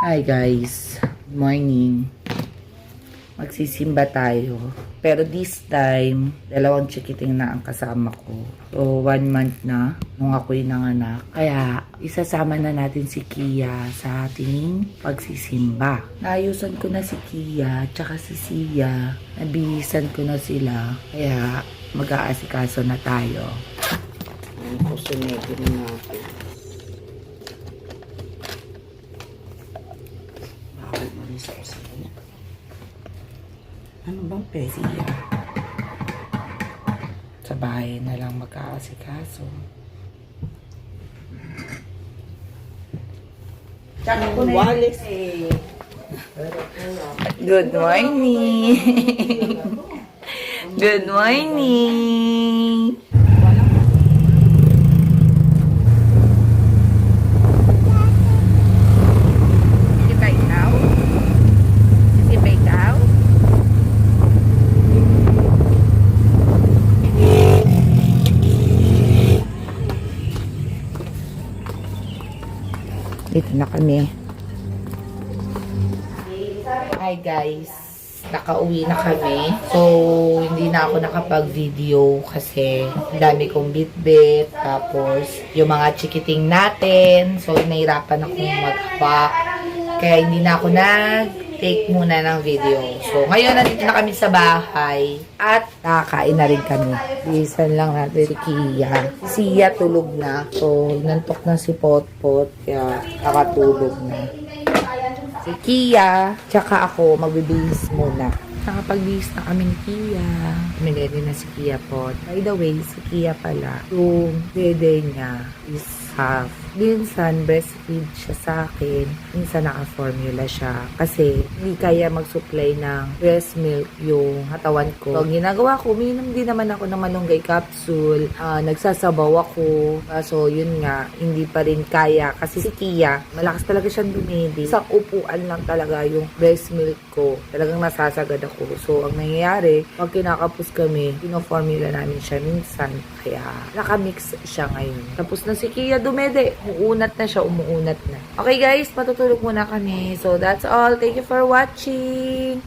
Hi guys, good morning. Magsisimba tayo. Pero this time, dalawang chikiting na ang kasama ko. So, 1 month na nung ako'y nanganak. Kaya, isasama na natin si Kia sa ating pagsisimba. Naayusan ko na si Kia, tsaka si Sia. Nabihisan ko na sila. Kaya, mag-aasikaso na tayo. Kusunegin na natin. Ano bang pwede yan? Sa bahay na lang mag-aasikaso. Tsaka ko na walis eh. Good morning! Good morning! Dito na kami. Hi guys. Nakauwi na kami. So, hindi na ako nakapag-video kasi dami kong bit-bit. Tapos, yung mga chikiting natin. So, nahirapan akong mag-pack. Kaya hindi na ako nag-take muna ng video. So, ngayon nandito na kami sa bahay. At nakakain na rin kami. Bisan lang natin si Kia. Si Sia tulog na. So, nantok na si Potpot. Kaya nakatulog na. Si Kia, tsaka ako, magbibihis muna. Nakapagbihis na kami ni Kia. Minili na si Kia Pot. By the way, si Kia pala, yung dede niya is half. Minsan, breastfeed siya sa akin. Minsan, naka-formula siya. Kasi, hindi kaya mag-supply ng breast milk yung katawan ko. So, ang ginagawa ko, uminom din naman ako ng malunggay capsule. Nagsasabaw ako. So, yun nga, hindi pa rin kaya. Kasi si Kia, malakas talaga siyang dumidi. Sa upuan lang talaga yung breast milk ko. Talagang nasasagad ako. So, ang nangyayari, pag kinakapos kami, pino-formula namin siya minsan. Kaya, nakamix siya ngayon. Tapos na si Kia dumede. Umuunat na siya, umuunat na. Okay guys, matutulog muna kami. So, that's all. Thank you for watching.